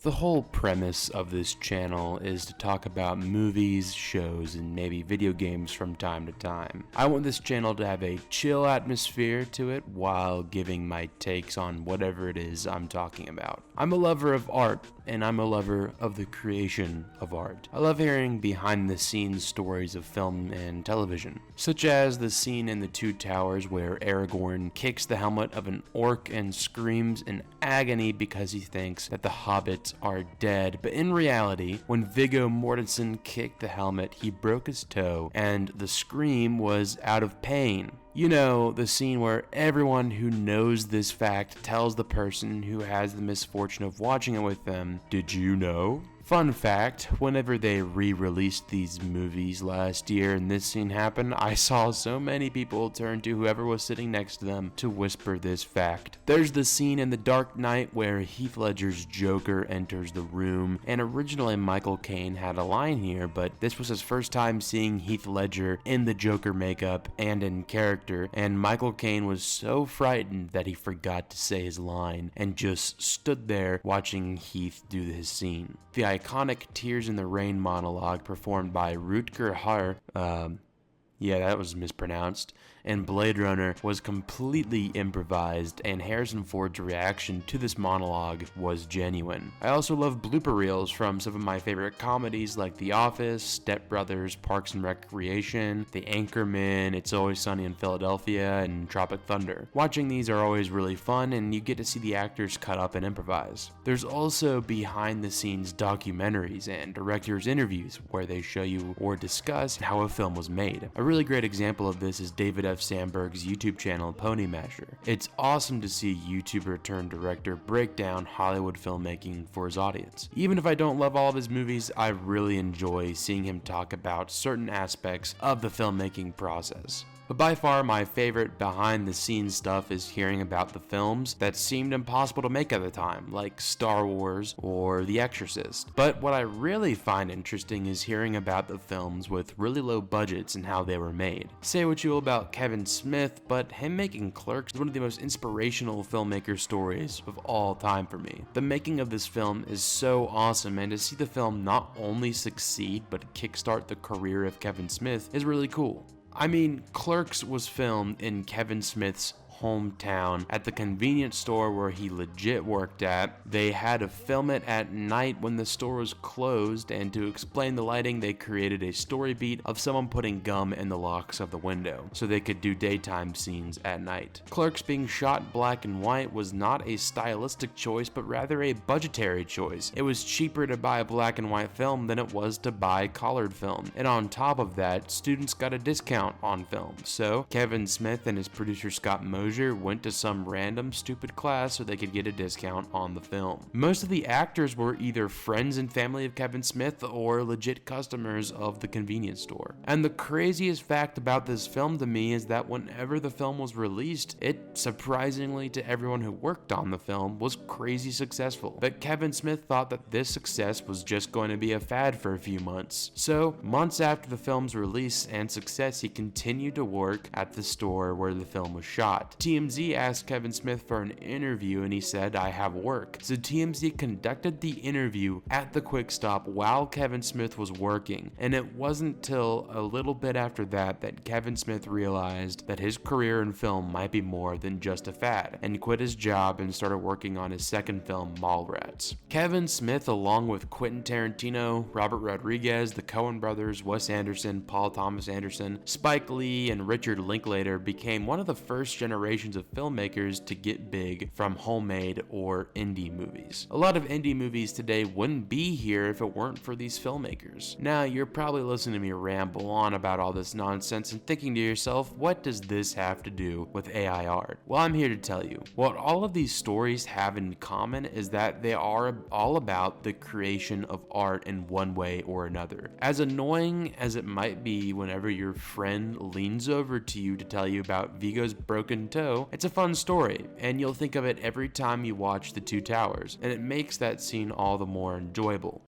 The whole premise of this channel is to talk about movies, shows, and maybe video games from time to time. I want this channel to have a chill atmosphere to it while giving my takes on whatever it is I'm talking about. I'm a lover of art, and I'm a lover of the creation of art. I love hearing behind the scenes stories of film and television, such as the scene in The Two Towers where Aragorn kicks the helmet of an orc and screams in agony because he thinks that the hobbits are dead, but in reality, when Viggo Mortensen kicked the helmet, he broke his toe, and the scream was out of pain. You know, the scene where everyone who knows this fact tells the person who has the misfortune of watching it with them, "Did you know?" Fun fact, whenever they re-released these movies last year and this scene happened, I saw so many people turn to whoever was sitting next to them to whisper this fact. There's the scene in The Dark Knight where Heath Ledger's Joker enters the room, and originally Michael Caine had a line here, but this was his first time seeing Heath Ledger in the Joker makeup and in character, and Michael Caine was so frightened that he forgot to say his line and just stood there watching Heath do his scene. The iconic Tears in the Rain monologue performed by Rutger Hauer, yeah, that was mispronounced, and Blade Runner was completely improvised, and Harrison Ford's reaction to this monologue was genuine. I also love blooper reels from some of my favorite comedies like The Office, Step Brothers, Parks and Recreation, The Anchorman, It's Always Sunny in Philadelphia, and Tropic Thunder. Watching these are always really fun, and you get to see the actors cut up and improvise. There's also behind the scenes documentaries and directors' interviews where they show you or discuss how a film was made. A really great example of this is David F. Sandberg's YouTube channel, Pony Masher. It's awesome to see a YouTuber turned director break down Hollywood filmmaking for his audience. Even if I don't love all of his movies, I really enjoy seeing him talk about certain aspects of the filmmaking process. But by far my favorite behind the scenes stuff is hearing about the films that seemed impossible to make at the time, like Star Wars or The Exorcist. But what I really find interesting is hearing about the films with really low budgets and how they were made. Say what you will about Kevin Smith, but him making Clerks is one of the most inspirational filmmaker stories of all time for me. The making of this film is so awesome, and to see the film not only succeed but kickstart the career of Kevin Smith is really cool. I mean, Clerks was filmed in Kevin Smith's hometown at the convenience store where he legit worked at. They had to film it at night when the store was closed, and to explain the lighting, they created a story beat of someone putting gum in the locks of the window so they could do daytime scenes at night. Clerks being shot black and white was not a stylistic choice, but rather a budgetary choice. It was cheaper to buy a black and white film than it was to buy colored film, and on top of that, students got a discount on film. So Kevin Smith and his producer Scott Mosier went to some random stupid class so they could get a discount on the film. Most of the actors were either friends and family of Kevin Smith or legit customers of the convenience store. And the craziest fact about this film to me is that whenever the film was released, it, surprisingly to everyone who worked on the film, was crazy successful. But Kevin Smith thought that this success was just going to be a fad for a few months. So, months after the film's release and success, he continued to work at the store where the film was shot. TMZ asked Kevin Smith for an interview and he said, "I have work." So TMZ conducted the interview at the Quick Stop while Kevin Smith was working, and it wasn't till a little bit after that that Kevin Smith realized that his career in film might be more than just a fad, and quit his job and started working on his second film, Mallrats. Kevin Smith, along with Quentin Tarantino, Robert Rodriguez, the Coen brothers, Wes Anderson, Paul Thomas Anderson, Spike Lee, and Richard Linklater, became one of the first generations of filmmakers to get big from homemade or indie movies. A lot of indie movies today wouldn't be here if it weren't for these filmmakers. Now, you're probably listening to me ramble on about all this nonsense and thinking to yourself, what does this have to do with AI art? Well, I'm here to tell you. What all of these stories have in common is that they are all about the creation of art in one way or another. As annoying as it might be whenever your friend leans over to you to tell you about Viggo's broken toe, it's a fun story, and you'll think of it every time you watch The Two Towers, and it makes that scene all the more enjoyable.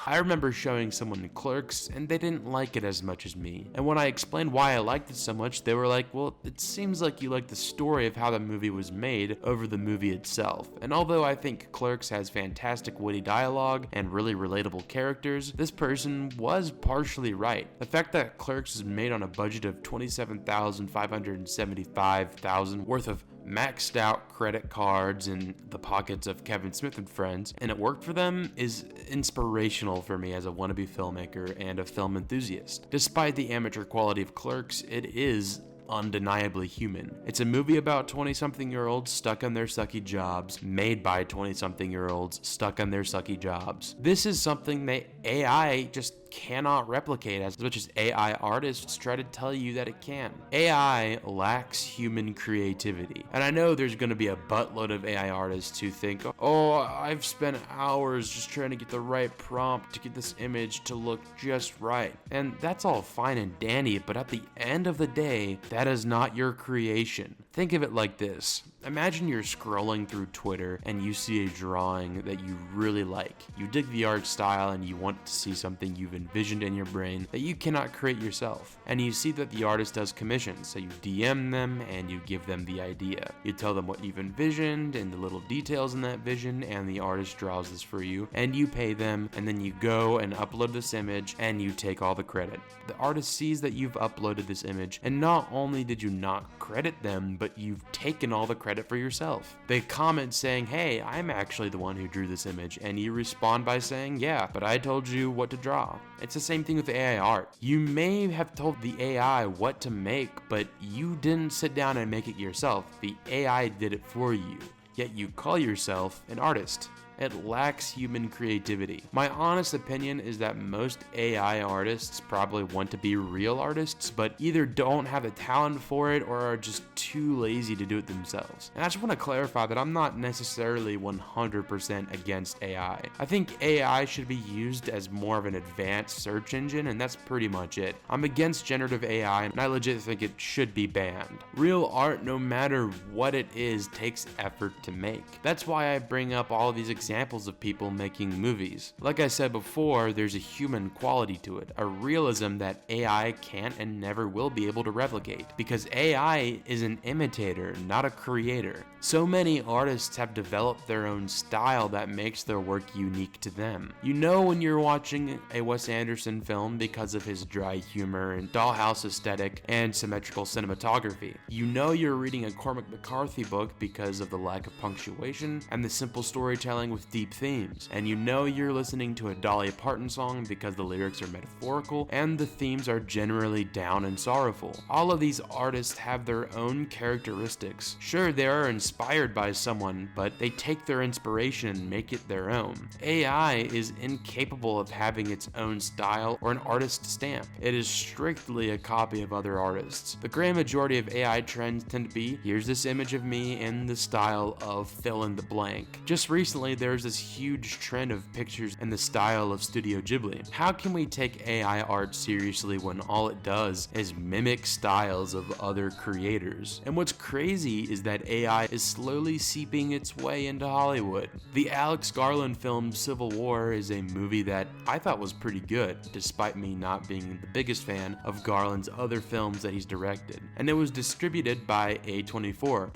I remember showing someone Clerks, and they didn't like it as much as me. And when I explained why I liked it so much, they were like, well, it seems like you like the story of how the movie was made over the movie itself. And although I think Clerks has fantastic witty dialogue and really relatable characters, this person was partially right. The fact that Clerks is made on a budget of $27,575 worth of maxed out credit cards in the pockets of Kevin Smith and friends, and it worked for them, is inspirational for me as a wannabe filmmaker and a film enthusiast. Despite the amateur quality of Clerks, it is undeniably human. It's a movie about 20-something-year-olds stuck on their sucky jobs, made by 20-something-year-olds stuck on their sucky jobs. This is something that AI just cannot replicate as much as AI artists try to tell you that it can. AI lacks human creativity. And I know there's going to be a buttload of AI artists who think, oh, I've spent hours just trying to get the right prompt to get this image to look just right. And that's all fine and dandy, but at the end of the day, that is not your creation. Think of it like this. Imagine you're scrolling through Twitter and you see a drawing that you really like. You dig the art style and you want to see something you've envisioned in your brain that you cannot create yourself. And you see that the artist does commissions, so you DM them and you give them the idea. You tell them what you've envisioned and the little details in that vision, and the artist draws this for you, and you pay them, and then you go and upload this image and you take all the credit. The artist sees that you've uploaded this image, and not only did you not credit them, but you've taken all the credit for yourself. They comment saying, hey, I'm actually the one who drew this image, and you respond by saying, yeah, but I told you what to draw. It's the same thing with AI art. You may have told the AI what to make, but you didn't sit down and make it yourself. The AI did it for you, yet you call yourself an artist. It lacks human creativity. My honest opinion is that most AI artists probably want to be real artists, but either don't have the talent for it or are just too lazy to do it themselves. And I just want to clarify that I'm not necessarily 100% against AI. I think AI should be used as more of an advanced search engine, and that's pretty much it. I'm against generative AI, and I legit think it should be banned. Real art, no matter what it is, takes effort to make. That's why I bring up all of these examples of people making movies. Like I said before, there's a human quality to it, a realism that AI can't and never will be able to replicate, because AI is an imitator, not a creator. So many artists have developed their own style that makes their work unique to them. You know when you're watching a Wes Anderson film because of his dry humor and dollhouse aesthetic and symmetrical cinematography. You know you're reading a Cormac McCarthy book because of the lack of punctuation and the simple storytelling with deep themes. And you know you're listening to a Dolly Parton song because the lyrics are metaphorical and the themes are generally down and sorrowful. All of these artists have their own characteristics. Sure, they are inspired by someone, but they take their inspiration and make it their own. AI is incapable of having its own style or an artist stamp. It is strictly a copy of other artists. The grand majority of AI trends tend to be, here's this image of me in the style of fill in the blank. Just recently, there's this huge trend of pictures in the style of Studio Ghibli. How can we take AI art seriously when all it does is mimic styles of other creators? And what's crazy is that AI is slowly seeping its way into Hollywood. The Alex Garland film Civil War is a movie that I thought was pretty good, despite me not being the biggest fan of Garland's other films that he's directed. And it was distributed by A24,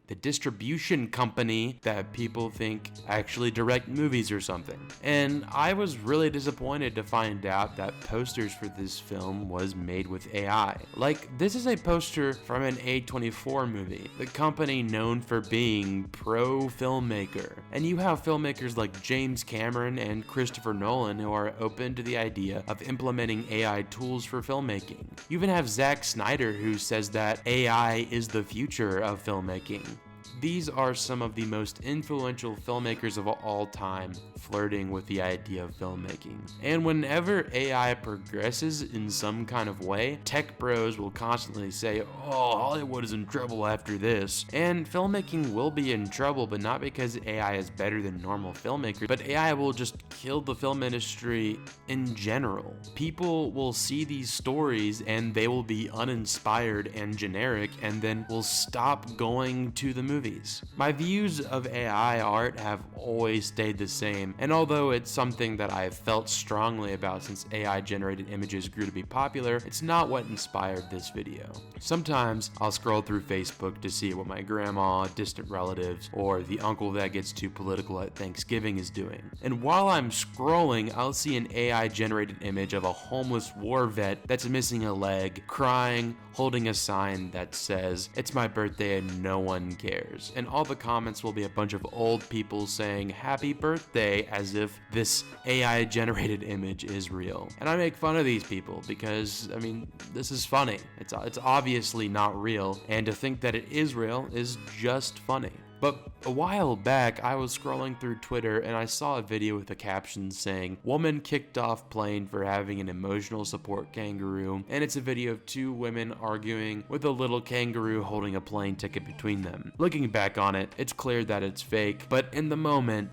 the distribution company that people think actually direct movies or something. And I was really disappointed to find out that posters for this film was made with AI. Like, this is a poster from an A24 movie, the company known for being pro-filmmaker. And you have filmmakers like James Cameron and Christopher Nolan who are open to the idea of implementing AI tools for filmmaking. You even have Zack Snyder who says that AI is the future of filmmaking. These are some of the most influential filmmakers of all time flirting with the idea of filmmaking. And whenever AI progresses in some kind of way, tech bros will constantly say, oh, Hollywood is in trouble after this. And filmmaking will be in trouble, but not because AI is better than normal filmmakers, but AI will just kill the film industry in general. People will see these stories and they will be uninspired and generic and then will stop going to the movies. movies. My views of AI art have always stayed the same, and although it's something that I've felt strongly about since AI generated images grew to be popular, it's not what inspired this video. Sometimes I'll scroll through Facebook to see what my grandma, distant relatives, or the uncle that gets too political at Thanksgiving is doing. And while I'm scrolling, I'll see an AI generated image of a homeless war vet that's missing a leg, crying, holding a sign that says, "It's my birthday and no one cares." And all the comments will be a bunch of old people saying happy birthday as if this AI generated image is real. And I make fun of these people because, I mean, this is funny. It's obviously not real, and to think that it is real is just funny. But a while back, I was scrolling through Twitter and I saw a video with a caption saying, "Woman kicked off plane for having an emotional support kangaroo," and it's a video of two women arguing with a little kangaroo holding a plane ticket between them. Looking back on it, it's clear that it's fake, but in the moment,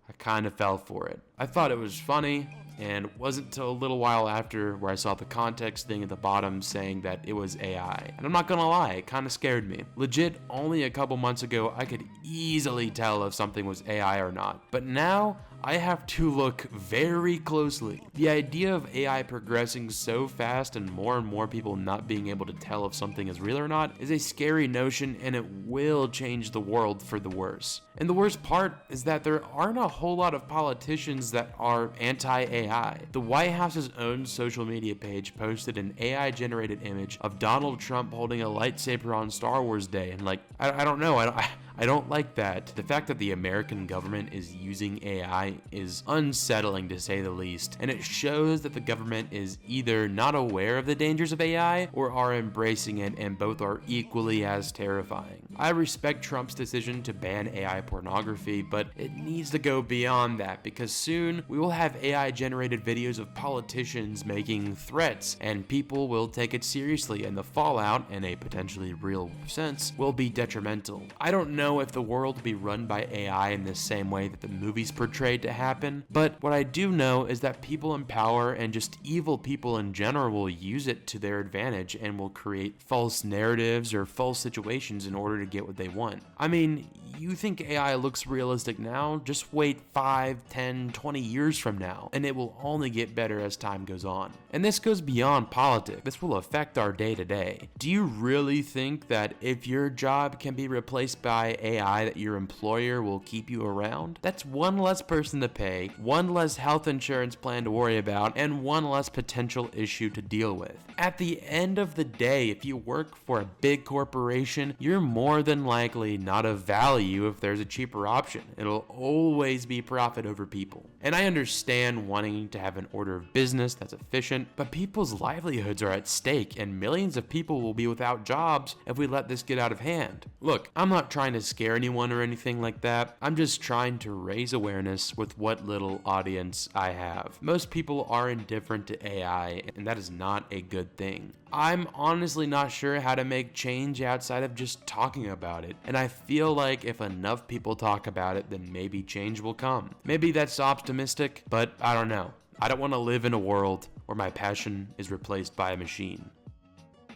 I kind of fell for it. I thought it was funny, and it wasn't until a little while after where I saw the context thing at the bottom saying that it was AI. And I'm not gonna lie, it kind of scared me. Legit, only a couple months ago, I could easily tell if something was AI or not. But now, I have to look very closely. The idea of AI progressing so fast and more people not being able to tell if something is real or not is a scary notion, and it will change the world for the worse. And the worst part is that there aren't a whole lot of politicians that are anti-AI. The White House's own social media page posted an AI generated image of Donald Trump holding a lightsaber on Star Wars Day, and I don't know, I don't like that. The fact that the American government is using AI is unsettling to say the least, and it shows that the government is either not aware of the dangers of AI or are embracing it, and both are equally as terrifying. I respect Trump's decision to ban AI pornography, but it needs to go beyond that, because soon we will have AI generated videos of politicians making threats, and people will take it seriously, and the fallout, in a potentially real sense, will be detrimental. I don't know if the world will be run by AI in the same way that the movies portrayed to happen, but what I do know is that people in power and just evil people in general will use it to their advantage and will create false narratives or false situations in order to get what they want. I mean, you think AI looks realistic now? Just wait 5, 10, 20 years from now, and it will only get better as time goes on. And this goes beyond politics. This will affect our day-to-day. Do you really think that if your job can be replaced by AI, that your employer will keep you around? That's one less person to pay, one less health insurance plan to worry about, and one less potential issue to deal with. At the end of the day, if you work for a big corporation, you're more than likely not of value if there's a cheaper option. It'll always be profit over people. And I understand wanting to have an order of business that's efficient, but people's livelihoods are at stake, and millions of people will be without jobs if we let this get out of hand. Look, I'm not trying to scare anyone or anything like that. I'm just trying to raise awareness with what little audience I have. Most people are indifferent to AI, and that is not a good thing. I'm honestly not sure how to make change outside of just talking about it, and I feel like if enough people talk about it, then maybe change will come. Maybe that's optimistic, but I don't know. I don't want to live in a world where my passion is replaced by a machine.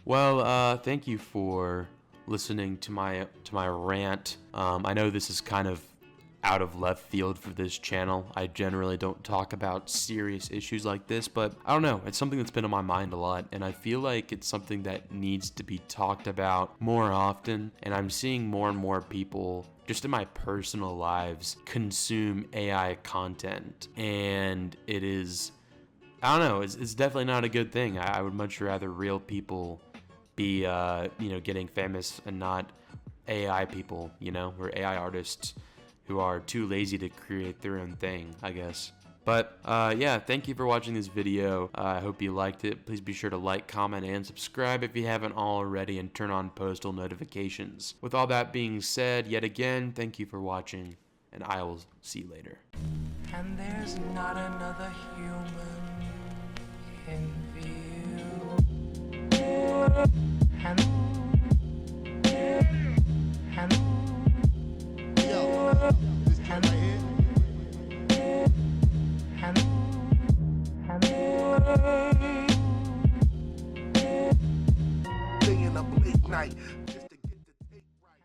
Well, thank you for listening to my rant. I know this is kind of out of left field for this channel. I generally don't talk about serious issues like this, but I don't know, it's something that's been on my mind a lot, and I feel like it's something that needs to be talked about more often, and I'm seeing more and more people just in my personal lives consume AI content, and it is, I don't know, it's definitely not a good thing. I would much rather real people be getting famous and not AI people, or AI artists who are too lazy to create their own thing, I guess. But yeah, thank you for watching this video. I hope you liked it. Please be sure to like, comment, and subscribe if you haven't already, and turn on postal notifications. With all that being said, yet again, thank you for watching, and I will see you later. And there's not another human